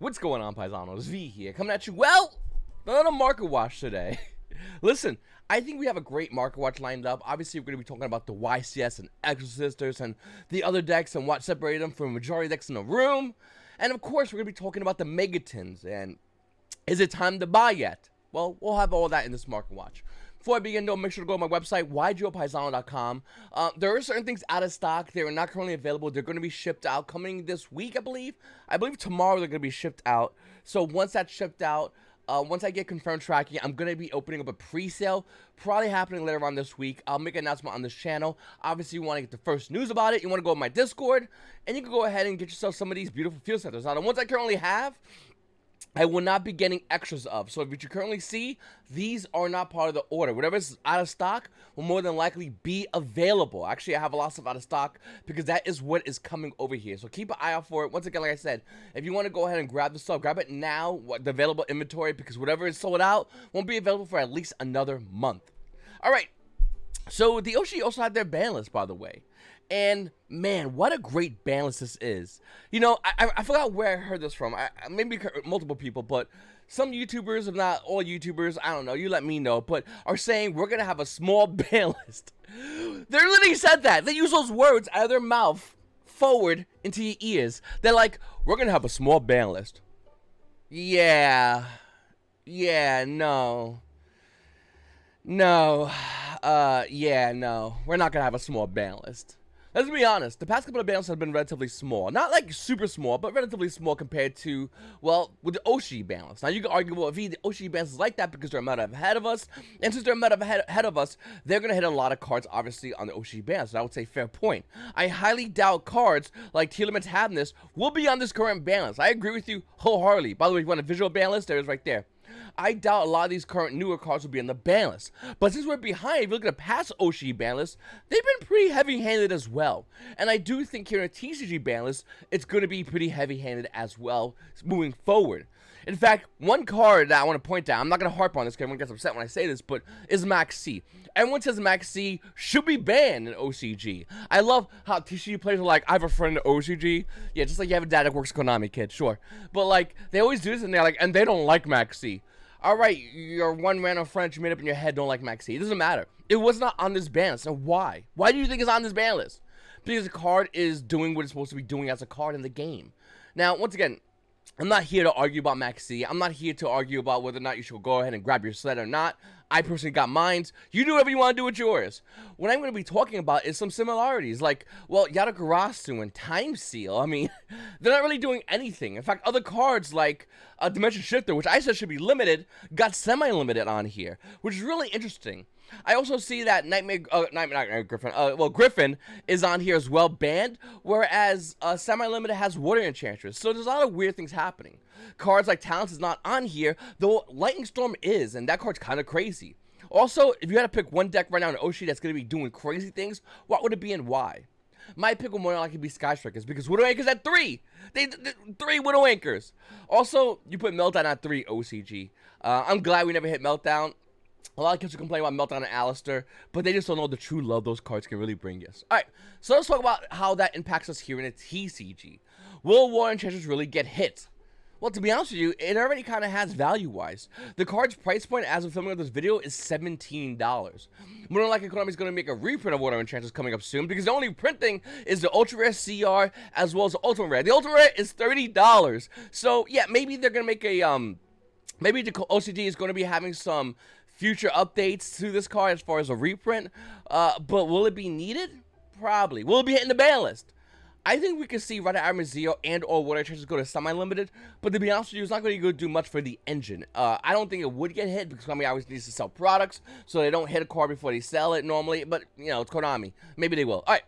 What's going on, Paisanos? V here, coming at you, well, on a Market Watch today. Listen, I think we have a great Market Watch lined up. Obviously, we're going to be talking about the YCS and Exosisters and the other decks and what separated them from the majority of decks in the room. And of course, we're going to be talking about the Megatins and is it time to buy yet? Well, we'll have all that in this Market Watch. Before I begin, though, make sure to go to my website, YGOPaisano.com. There are certain things out of stock. They are not currently available. They're going to be shipped out coming this week, I believe. I believe tomorrow they're going to be shipped out. So once that's shipped out, once I get confirmed tracking, I'm going to be opening up a pre-sale, probably happening later on this week. I'll make an announcement on this channel. Obviously, you want to get the first news about it. You want to go to my Discord, and you can go ahead and get yourself some of these beautiful field centers. Now, the ones I currently have, I will not be getting extras of. So if you currently see, these are not part of the order. Whatever's out of stock will more than likely be available. Actually, I have a lot of stuff out of stock because that is what is coming over here. So keep an eye out for it. Once again, like I said, if you want to go ahead and grab the stuff, grab it now, the available inventory, because whatever is sold out won't be available for at least another month. All right. So the Oshi also had their ban list, by the way. And man, what a great ban list this is. You know, I forgot where I heard this from. Maybe multiple people, but some YouTubers, if not all YouTubers, I don't know, you let me know, but are saying we're going to have a small ban list. They literally said that. They use those words out of their mouth forward into your ears. They're like, we're going to have a small ban list. Yeah, no. Yeah, no. We're not going to have a small ban list. Let's be honest, the past couple of ban lists have been relatively small. Not like super small, but relatively small compared to, well, with the Oshi ban list. Now, you can argue, well, if the Oshi ban list is like that because they're a meta ahead of us, and since they're a meta ahead of us, they're going to hit a lot of cards, obviously, on the Oshi ban list. So I would say fair point. I highly doubt cards like Tearlaments having this will be on this current ban list. I agree with you wholeheartedly. By the way, if you want a visual ban list, there it is right there. I doubt a lot of these current newer cards will be on the ban list. But since we're behind, if you look at the past Oshi ban list, they've been pretty heavy-handed as well. And I do think here in a TCG ban list, it's going to be pretty heavy-handed as well moving forward. In fact, one card that I want to point out, I'm not going to harp on this because everyone gets upset when I say this, but is Max C. Everyone says Max C should be banned in OCG. I love how TCG players are like, I have a friend in OCG. Yeah, just like you have a dad that works at Konami, kid, sure. But like, they always do this and they're like, and they don't like Max C. Alright, your one random friend you made up in your head don't like Max C. It doesn't matter. It was not on this ban list. So why? Why do you think it's on this ban list? Because the card is doing what it's supposed to be doing as a card in the game. Now, once again, I'm not here to argue about Max C. I'm not here to argue about whether or not you should go ahead and grab your sled or not. I personally got mines. You do whatever you want to do with yours. What I'm going to be talking about is some similarities. Like, well, Yatagarasu and Time Seal. I mean, they're not really doing anything. In fact, other cards like Dimension Shifter, which I said should be limited, got semi-limited on here, which is really interesting. I also see that Griffin is on here as well, banned, whereas Semi-Limited has Water Enchantress. So there's a lot of weird things happening. Cards like Talents is not on here, though Lightning Storm is, and that card's kind of crazy. Also, if you had to pick one deck right now in Oshi that's going to be doing crazy things, what would it be and why? My pick would more likely be Sky Strikers, because Widow Anchors at 3! They 3 Widow Anchors! Also, you put Meltdown at 3 OCG. I'm glad we never hit Meltdown. A lot of kids are complaining about Meltdown and Alistair, but they just don't know the true love those cards can really bring us. Alright, so let's talk about how that impacts us here in a TCG. Will Water Enchantress really get hit? Well, to be honest with you, it already kind of has value-wise. The card's price point as of filming of this video is $17. More than likely, Konami is going to make a reprint of Water Enchantress coming up soon, because the only printing is the Ultra Rare CR as well as the Ultimate Rare. The Ultimate Rare is $30. So, yeah, maybe they're going to make a, maybe the OCG is going to be having some future updates to this card as far as a reprint, but will it be needed? Probably. Will it be hitting the ban list? I think we can see Rider Armor Zero and or Water Enchantress go to semi-limited, but to be honest with you, it's not going to do much for the engine. I don't think it would get hit because Konami always needs to sell products, so they don't hit a card before they sell it normally, but, you know, it's Konami. Maybe they will. Alright.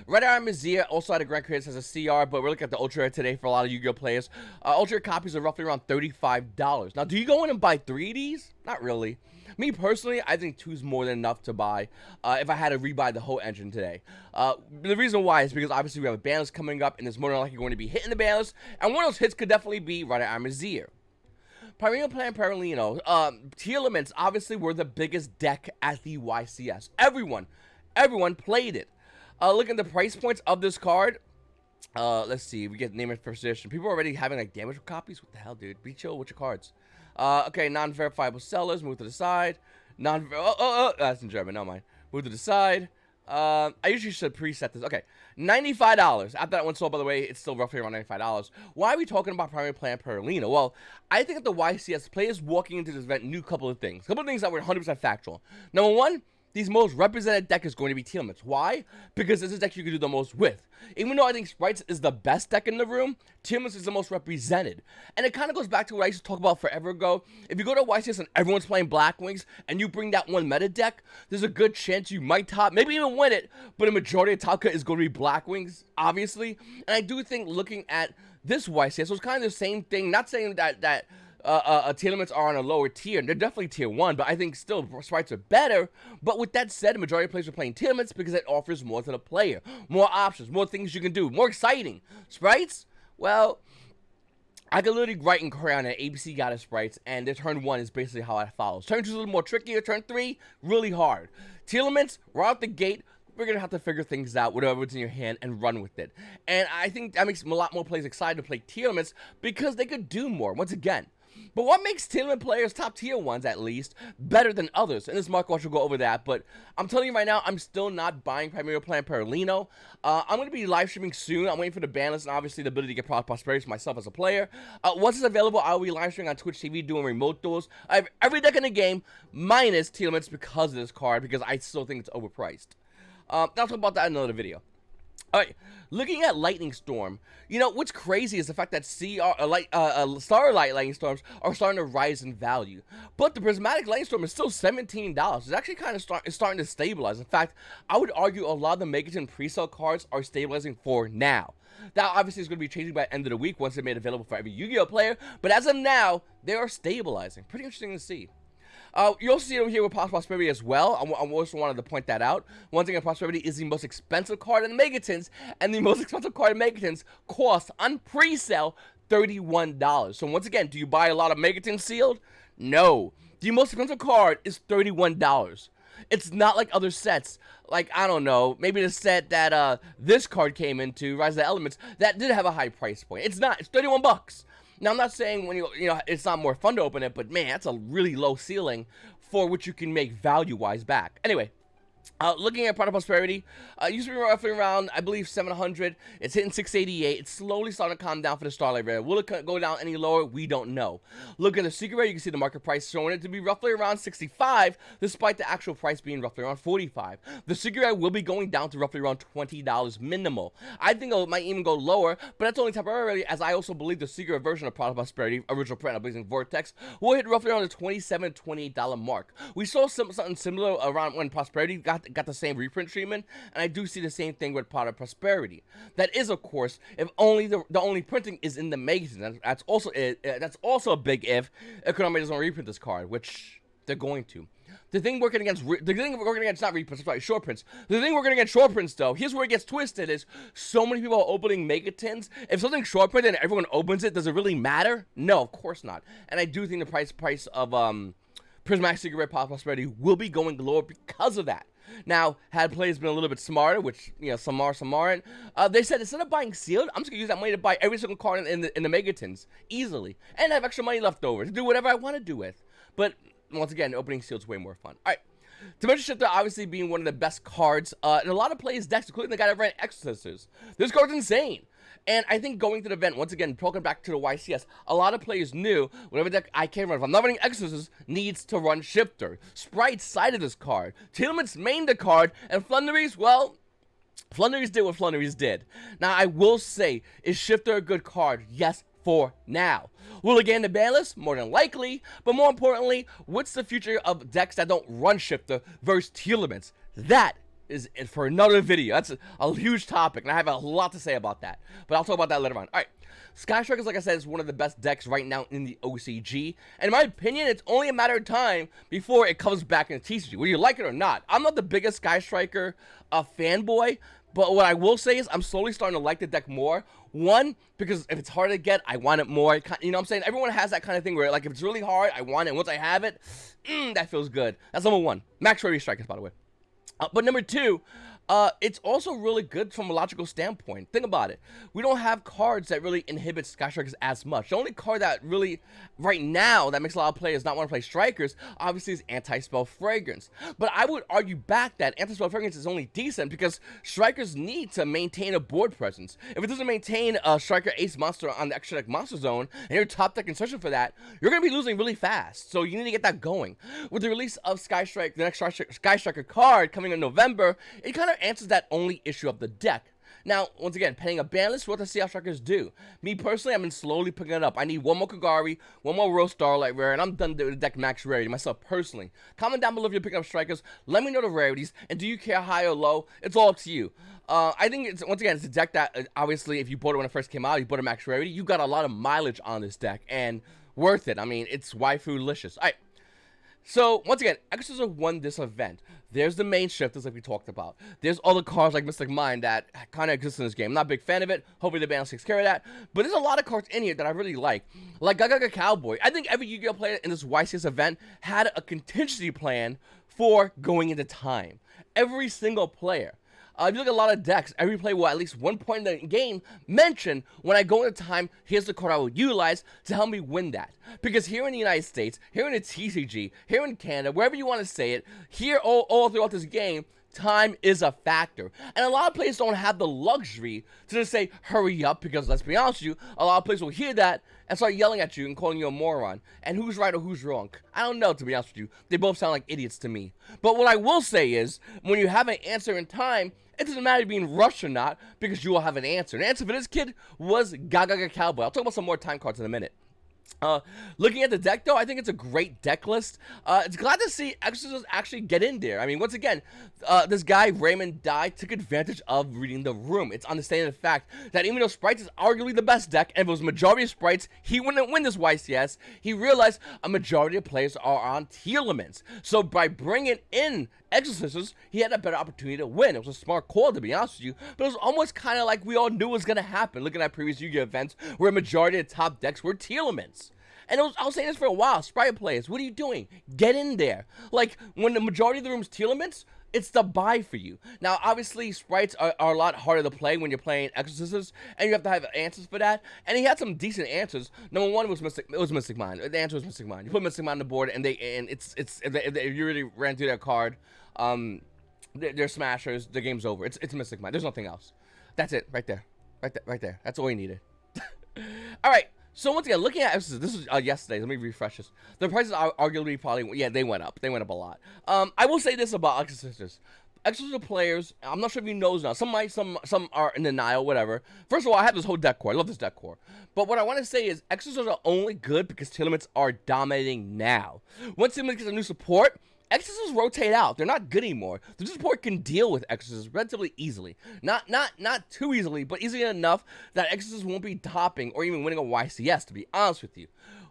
Rider Armor Zero also had a Grand Creators as a CR, but we're looking at the Ultra Rare today for a lot of Yu-Gi-Oh! Players. Ultra Rare copies are roughly around $35. Now, do you go in and buy 3 of these? Not really. Me personally, I think 2's more than enough to buy if I had to rebuy the whole engine today. The reason why is because obviously we have a ban list coming up, and there's more than likely going to be hitting the ban list, and one of those hits could definitely be Rider Armor Zero. Primeval Plan Paralino, Tearlaments obviously were the biggest deck at the YCS. Everyone played it. Look at the price points of this card. Let's see. We get name and position. People are already having like damage copies. What the hell, dude? Be chill with your cards. Okay, non-verifiable sellers. Move to the side. That's in German. No mind. Move to the side. I usually should preset this. Okay, $95. After that one sold, by the way, it's still roughly around $95. Why are we talking about primary plan per Lena? Well, I think that the YCS players walking into this event knew a couple of things. A couple of things that were 100% factual. Number one, these most represented deck is going to be Tearlaments. Why? Because this is the deck you can do the most with. Even though I think Sprites is the best deck in the room, Tearlaments is the most represented. And it kind of goes back to what I used to talk about forever ago. If you go to YCS and everyone's playing Blackwings, and you bring that one meta deck, there's a good chance you might top, maybe even win it, but a majority of top cut is going to be Blackwings, obviously. And I do think looking at this YCS was kind of the same thing, not saying that Tearlaments are on a lower tier. They're definitely tier 1, but I think still Sprites are better. But with that said, the majority of players are playing Tearlaments because it offers more to the player. More options, more things you can do, more exciting. Sprites? Well, I could literally write in crayon that ABC got a Sprites, and their turn 1 is basically how it follows. Turn 2 is a little more trickier. Turn 3, really hard. Tearlaments, right out the gate, we're going to have to figure things out, whatever's in your hand, and run with it. And I think that makes a lot more players excited to play Tearlaments because they could do more, once again. But what makes Tearlament players, top tier ones at least, better than others? And this Market Watch will go over that, but I'm telling you right now, I'm still not buying Primary Plan Perlino. I'm going to be live streaming soon. I'm waiting for the Banlist and obviously the ability to get product prosperity for myself as a player. Once it's available, I'll be live streaming on Twitch TV doing remote duels. I have every deck in the game, minus Tearlaments because of this card, because I still think it's overpriced. I'll talk about that in another video. Alright, looking at Lightning Storm, you know, what's crazy is the fact that Starlight Lightning Storms are starting to rise in value. But the Prismatic Lightning Storm is still $17. It's actually kind of starting to stabilize. In fact, I would argue a lot of the Megatin pre-sale cards are stabilizing for now. That obviously is going to be changing by the end of the week once they're made available for every Yu-Gi-Oh player. But as of now, they are stabilizing. Pretty interesting to see. You also see it over here with Prosperity as well. I also wanted to point that out. Once again, Prosperity is the most expensive card in the Megatins, and the most expensive card in Megatins costs on pre-sale $31. So once again, do you buy a lot of Megatins sealed? No. The most expensive card is $31. It's not like other sets, like, I don't know, maybe the set that this card came into, Rise of the Elements, that did have a high price point. It's not. It's 31 bucks. Now, I'm not saying when you know, it's not more fun to open it, but man, that's a really low ceiling for what you can make value-wise back. Anyway, looking at product prosperity, used to be roughly around, I believe, 700. It's hitting 688. It's slowly starting to calm down for the Starlight Rare. Will it go down any lower? We don't know. Look at the Secret Rare. You can see the market price showing it to be roughly around 65, despite the actual price being roughly around 45. The Secret Rare will be going down to roughly around $20 minimal. I think it might even go lower, but that's only temporarily, as I also believe the Secret version of product prosperity, original print, I'm using Vortex, will hit roughly around the $27, $28 mark. We saw something similar around when Prosperity got the same reprint treatment, and I do see the same thing with product prosperity. That is, of course, if only the only printing is in the Megatin. That's also a big if Konami doesn't reprint this card, which they're going to. The thing working against not reprints, sorry, short prints. The thing working against short prints, though, here's where it gets twisted: is so many people are opening Megatins. If something's short printed and everyone opens it, does it really matter? No, of course not. And I do think the price of Prismatic Secret Rare Product Prosperity will be going lower because of that. Now, had players been a little bit smarter, which, you know, some are, some aren't, they said instead of buying sealed, I'm just going to use that money to buy every single card in the Megatins, easily, and have extra money left over to do whatever I want to do with. But, once again, opening sealed's way more fun. Alright, Dimension Shifter obviously being one of the best cards in a lot of players' decks, including the guy that ran Exosisters. This card's insane. And I think going to the event, once again, talking back to the YCS, a lot of players knew whatever deck I can run, if I'm not running Exorcist, needs to run Shifter. Sprite sided this card. Tearlaments mained the card, and Flunderies, well, Flunderies did what Flunderies did. Now, I will say, is Shifter a good card? Yes, for now. Will it get in the ban list? More than likely. But more importantly, what's the future of decks that don't run Shifter versus Tearlaments? That is for another video. That's a huge topic, and I have a lot to say about that. But I'll talk about that later on. Alright, Sky Strikers, like I said, is one of the best decks right now in the OCG. And in my opinion, it's only a matter of time before it comes back in the TCG, whether you like it or not. I'm not the biggest Sky Striker fanboy, but what I will say is I'm slowly starting to like the deck more. One, because if it's hard to get, I want it more. You know what I'm saying? Everyone has that kind of thing where, like, if it's really hard, I want it. And once I have it, that feels good. That's number one. Max Rarity Strikers, by the way. But number two, It's also really good from a logical standpoint. Think about it. We don't have cards that really inhibit Sky Strikers as much. The only card that really, right now, that makes a lot of players not want to play Strikers, obviously is Anti-Spell Fragrance. But I would argue back that Anti-Spell Fragrance is only decent because Strikers need to maintain a board presence. If it doesn't maintain a Striker Ace monster on the extra deck monster zone, and you're top deck insertion for that, you're going to be losing really fast. So you need to get that going. With the release of Sky Strike, the next Sky Striker card coming in November, it kind of answers that only issue of the deck. Now, once again, penning a Banlist, what does see how Strikers do? Me personally, I've been slowly picking it up. I need one more Kagari, one more Rose Starlight Rare, and I'm done with the deck max rarity myself personally. Comment down below if you're picking up Strikers. Let me know the rarities, and do you care high or low? It's all up to you. I think it's, once again, it's a deck that obviously if you bought it when it first came out, you bought a max rarity, you got a lot of mileage on this deck, and worth it. I mean, it's waifu-licious. All right. So, once again, Exosister won this event. There's the main shifters like we talked about. There's other cards like Mystic Mind that kind of exist in this game. I'm not a big fan of it. Hopefully the Banlist takes care of that. But there's a lot of cards in here that I really like Gaga Cowboy. I think every Yu-Gi-Oh player in this YCS event had a contingency plan for going into time. Every single player. If you look at a lot of decks, every player will at least one point in the game mention, when I go into time, here's the card I will utilize to help me win that. Because here in the United States, here in the TCG, here in Canada, wherever you want to say it, here all throughout this game, time is a factor. And a lot of players don't have the luxury to just say, hurry up, because let's be honest with you, a lot of players will hear that and start yelling at you and calling you a moron. And who's right or who's wrong? I don't know, to be honest with you. They both sound like idiots to me. But what I will say is, when you have an answer in time, it doesn't matter being rushed or not, because you will have an answer. The answer for this kid was Gaga Cowboy. I'll talk about some more time cards in a minute. Looking at the deck, though, I think it's a great deck list. It's glad to see Exosisters actually get in there. I mean, once again, this guy, Raymond Dye, took advantage of reading the room. It's understanding the fact that even though Sprites is arguably the best deck, and if it was a majority of Sprites, he wouldn't win this YCS, he realized a majority of players are on Tearlaments. So by bringing in Exosisters, he had a better opportunity to win. It was a smart call, to be honest with you, but it was almost kind of like we all knew was going to happen, looking at previous Yu-Gi-Oh events where a majority of the top decks were Tearlaments. And I was saying this for a while, Sprite players, what are you doing? Get in there. Like, when the majority of the room's Tearlaments, it's the buy for you. Now, obviously, Sprites are a lot harder to play when you're playing Exosisters, and you have to have answers for that. And he had some decent answers. Number one was Mystic Mind. The answer was Mystic Mind. You put Mystic Mind on the board, and if you really ran through that card, they're smashers. The game's over. It's Mystic Mind. There's nothing else. That's it, right there, right there. That's all you needed. All right. So once again, looking at Exosister, this was yesterday. Let me refresh this. The prices are arguably probably, yeah, they went up. They went up a lot. I will say this about Exosisters. Exosister players, I'm not sure if you know now. Some might, some are in denial, whatever. First of all, I have this whole deck core. I love this deck core. But what I want to say is, Exosisters are only good because Tearlaments are dominating now. Once Tearlaments gets a new support, Exosisters rotate out. They're not good anymore. The support can deal with Exosisters relatively easily. Not too easily, but easily enough that Exosisters won't be topping or even winning a YCS, to be honest with you.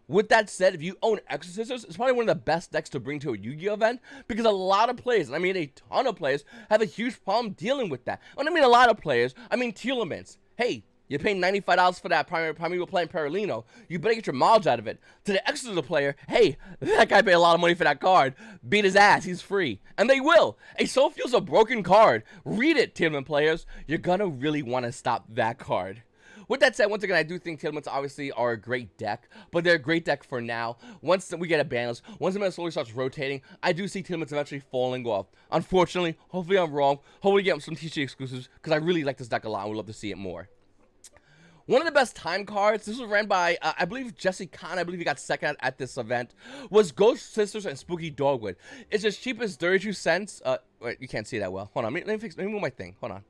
With that said, if you own Exosisters, it's probably one of the best decks to bring to a Yu-Gi-Oh event, because a lot of players, and I mean a ton of players, have a huge problem dealing with that. When I mean a lot of players, I mean Tearlaments. Hey, you're paying $95 for that primeval playing Paralino. You better get your mileage out of it. To the Exosister player, hey, that guy paid a lot of money for that card. Beat his ass, he's free. And they will. A Soulfield's a broken card. Read it, Tearlament players. You're gonna really want to stop that card. With that said, once again, I do think Tearlaments obviously are a great deck, but they're a great deck for now. Once we get a Banlist, once the meta slowly starts rotating, I do see Tearlaments eventually falling off. Unfortunately, hopefully I'm wrong. Hopefully get some TCG exclusives, because I really like this deck a lot and would love to see it more. One of the best time cards, this was ran by, I believe, Jesse Khan, I believe he got second at this event, was Ghost Sisters and Spooky Dogwood. It's as cheap as 32 cents. Wait, you can't see that well. Hold on, let me move my thing. Hold on.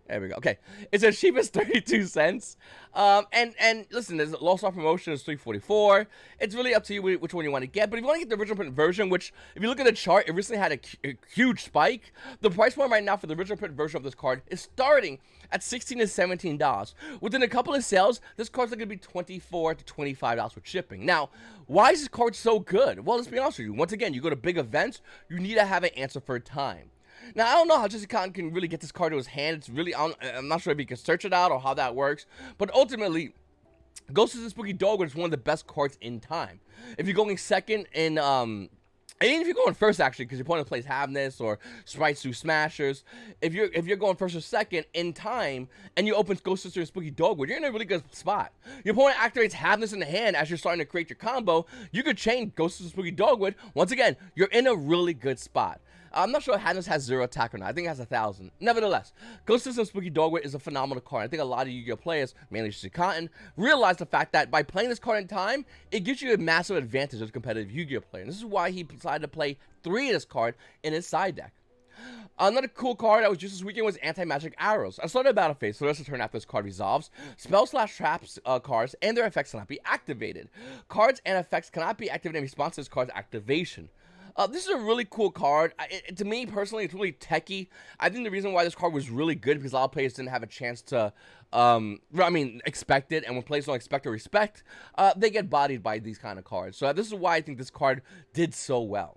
There we go. Okay, it's as cheap as 32 cents. And listen, there's a low-off promotion is $3.44. It's really up to you which one you want to get. But if you want to get the original print version, which if you look at the chart, it recently had a huge spike. The price point right now for the original print version of this card is starting at $16 to $17. Within a couple of sales, this card's going to be $24 to $25 with shipping. Now, why is this card so good? Well, let's be honest with you. Once again, you go to big events, you need to have an answer for time. Now, I don't know how Jesse Cotton can really get this card to his hand. It's really, I'm not sure if he can search it out or how that works. But ultimately, Ghosts and Spooky Dogwood is one of the best cards in time. If you're going second in And even if you're going first, actually, because your opponent plays Havness or Sprites do Smashers, if you're going first or second in time and you open Exosister and Spooky Dogwood, you're in a really good spot. Your opponent activates Havness in the hand as you're starting to create your combo. You could chain Exosister and Spooky Dogwood. Once again, you're in a really good spot. I'm not sure if Havness has 0 attack or not. I think it has 1,000. Nevertheless, Exosister and Spooky Dogwood is a phenomenal card. I think a lot of Yu-Gi-Oh players, mainly Cotton, realize the fact that by playing this card in time, it gives you a massive advantage as a competitive Yu-Gi-Oh player. And this is why he decided to play 3 of this card in his side deck. Another cool card that was just this weekend was Anti-Magic Arrows. I started a battle phase, so the rest of the turn after this card resolves. Spell/traps cards and their effects cannot be activated. Cards and effects cannot be activated in response to this card's activation. This is a really cool card. To me, personally, it's really techy. I think the reason why this card was really good because a lot of players didn't have a chance to, expect it. And when players don't expect or respect, they get bodied by these kind of cards. So this is why I think this card did so well.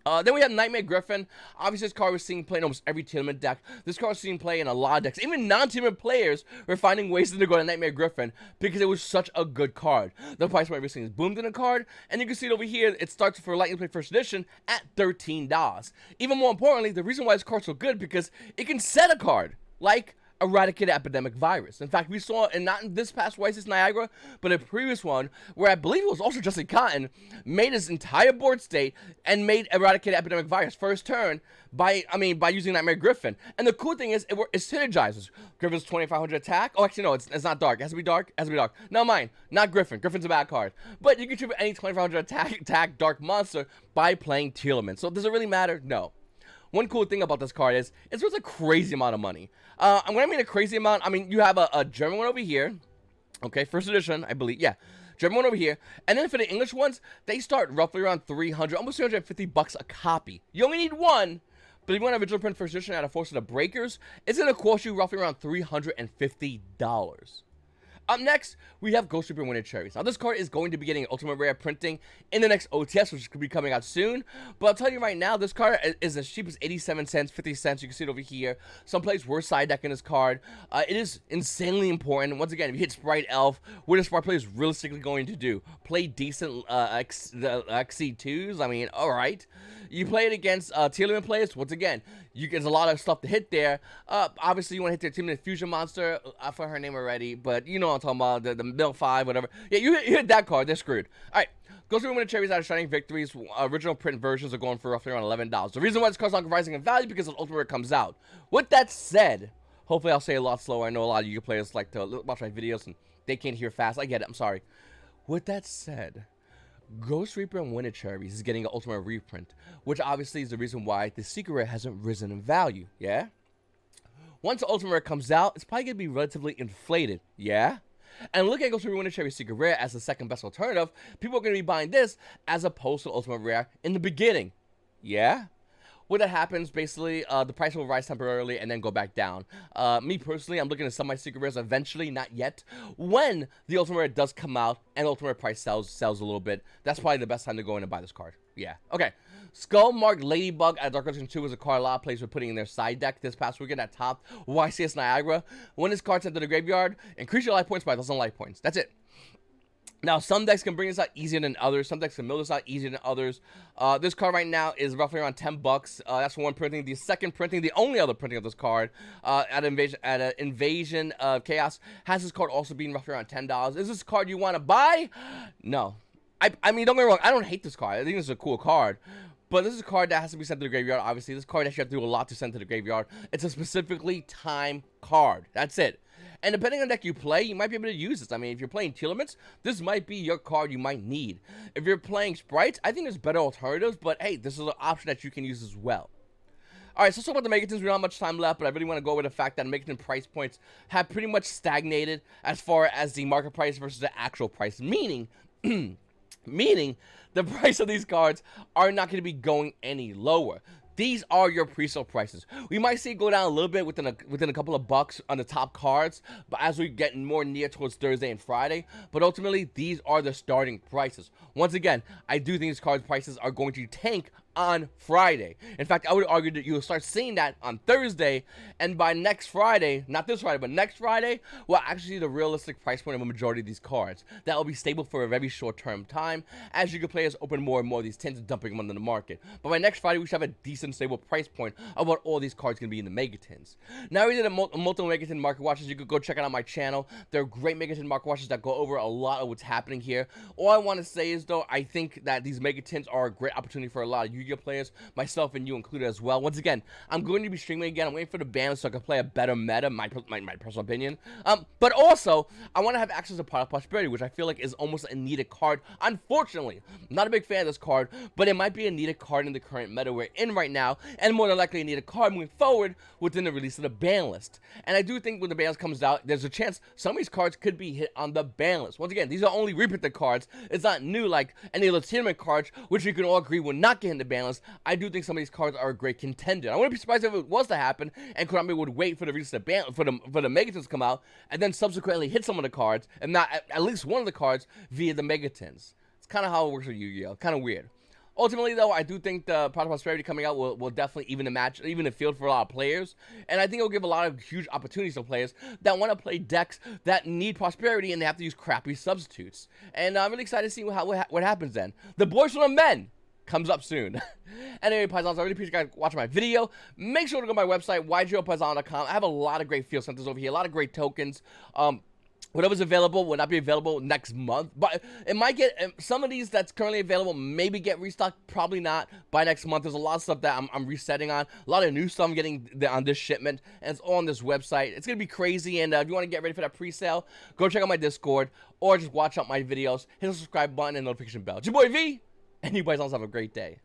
Then we have Nightmare Griffin. Obviously, this card was seen play in almost every Tearlament deck. This card was seen play in a lot of decks. Even non-Tearlament players were finding ways to go to Nightmare Griffin because it was such a good card. The price point everything is boomed in a card, and you can see it over here. It starts for Lightning Play First Edition at $13. Even more importantly, the reason why this card's so good because it can set a card like Eradicate Epidemic Virus. In fact, we saw, and not in this past YCS Niagara, but a previous one, where I believe it was also Justin Cotton, made his entire board state and made Eradicate Epidemic Virus first turn by using Nightmare Griffin. And the cool thing is, it synergizes. Griffin's 2,500 attack. Oh, actually, no, it's not dark. It has to be dark. It has to be dark. No, mine. Not Griffin. Griffin's a bad card. But you can tribute any 2,500 attack dark monster by playing Tearlaments. So does it really matter? No. One cool thing about this card is it's worth a crazy amount of money. When I mean a crazy amount, I mean you have a German one over here. Okay, first edition, I believe. Yeah, German one over here. And then for the English ones, they start roughly around 300, almost 250 bucks a copy. You only need one, but if you want an original print first edition out of Force of the Breakers, it's going to cost you roughly around $350. Up next, we have Ghost Reaper Winter Cherries. Now, this card is going to be getting Ultimate Rare printing in the next OTS, which could be coming out soon. But I'll tell you right now, this card is as cheap as 87 cents, 50 cents. You can see it over here. Some players were side decking this card. It is insanely important. Once again, if you hit Sprite Elf, what are Sprite players realistically going to do? Play decent XC2s? I mean, alright. You play it against Tearlament players. Once again, there's a lot of stuff to hit there. Obviously, you want to hit their Tearlament Fusion Monster. I forgot her name already, but you know what I'm talking about. The Mill 5, whatever. Yeah, you hit that card, they're screwed. Alright, Ghost Reaper Winter Cherries out of Shining Victories. Original print versions are going for roughly around $11. The reason why this card's not rising in value because of Ultimate Rare comes out. With that said, hopefully I'll say a lot slower. I know a lot of you players like to watch my videos and they can't hear fast. I get it, I'm sorry. With that said, Ghost Reaper and Winter Cherries is getting an Ultimate reprint, which obviously is the reason why the Secret Rare hasn't risen in value, yeah? Once the Ultimate Rare comes out, it's probably going to be relatively inflated, yeah? And look at Ghost Reaper Winter Cherry Secret Rare as the second best alternative. People are going to be buying this as opposed to Ultimate Rare in the beginning, yeah? When that happens, basically, the price will rise temporarily and then go back down. Me personally, I'm looking to sell my Secret Rares eventually, not yet. When the Ultimate Rare does come out and Ultimate Rare price sells a little bit, that's probably the best time to go in and buy this card. Yeah. Okay. Skullmark Ladybug at Dark Collection 2 is a card a lot of players were putting in their side deck this past weekend at top YCS Niagara. When this card's sent to the graveyard, increase your life points by 1,000 life points. That's it. Now, some decks can bring this out easier than others. Some decks can mill this out easier than others. This card right now is roughly around $10. That's for one printing. The second printing, the only other printing of this card, at Invasion of Chaos, has this card also being roughly around $10. Is this a card you want to buy? No. I mean, don't get me wrong. I don't hate this card. I think this is a cool card. But this is a card that has to be sent to the graveyard, obviously. This card actually have to do a lot to send to the graveyard. It's a specifically time card. That's it. And depending on the deck you play, you might be able to use this. I mean, if you're playing Tearlaments, this might be your card you might need. If you're playing Sprites, I think there's better alternatives, but hey, this is an option that you can use as well. Alright, so let's talk about the Megatins. We don't have much time left, but I really want to go over the fact that Megatin price points have pretty much stagnated as far as the market price versus the actual price. Meaning, the price of these cards are not going to be going any lower. These are your pre-sale prices. We might see it go down a little bit within a couple of bucks on the top cards, but as we get more near towards Thursday and Friday, but ultimately these are the starting prices. Once again, I do think these cards prices are going to tank on Friday. In fact, I would argue that you'll start seeing that on Thursday, and by next Friday, not this Friday, but next Friday, we'll actually see the realistic price point of a majority of these cards. That will be stable for a very short-term time, as Yu-Gi-Oh! Players open more and more of these tins and dumping them onto the market. But by next Friday, we should have a decent, stable price point of what all these cards can be in the Megatins. Now, we did a multiple Megatin market watches. You could go check it out on my channel. They're great Megatin market watches that go over a lot of what's happening here. All I want to say is, though, I think that these Megatins are a great opportunity for a lot of Yu-Gi-Oh! Players, myself and you included as well. Once again, I'm going to be streaming again. I'm waiting for the ban so I can play a better meta, my personal opinion. But also, I want to have access to Pot of Prosperity, which I feel like is almost a needed card. Unfortunately, I'm not a big fan of this card, but it might be a needed card in the current meta we're in right now, and more than likely a needed card moving forward within the release of the ban list. And I do think when the ban list comes out, there's a chance some of these cards could be hit on the ban list. Once again, these are only reprinted cards. It's not new like any of the tournament cards, which we can all agree will not get in the ban list. I do think some of these cards are a great contender. I wouldn't be surprised if it was to happen, and Konami would wait for the release of the ban for the Megatins to come out, and then subsequently hit some of the cards, and not at least one of the cards via the Megatins. It's kind of how it works with Yu-Gi-Oh! Kind of weird. Ultimately, though, I do think the Pot of Prosperity coming out will definitely even the field for a lot of players, and I think it will give a lot of huge opportunities to players that want to play decks that need Prosperity and they have to use crappy substitutes. And I'm really excited to see what happens then. The Boys from the Men comes up soon. Anyway, Paisanos, I really appreciate you guys watching my video. Make sure to go to my website, YGOPaisano.com. I have a lot of great field centers over here, a lot of great tokens. Whatever's available will not be available next month, but it might get, some of these that's currently available maybe get restocked, probably not by next month. There's a lot of stuff that I'm resetting on, a lot of new stuff I'm getting on this shipment, and it's all on this website. It's going to be crazy, and if you want to get ready for that pre-sale, go check out my Discord, or just watch out my videos, hit the subscribe button and notification bell. It's your boy V, and you guys all have a great day.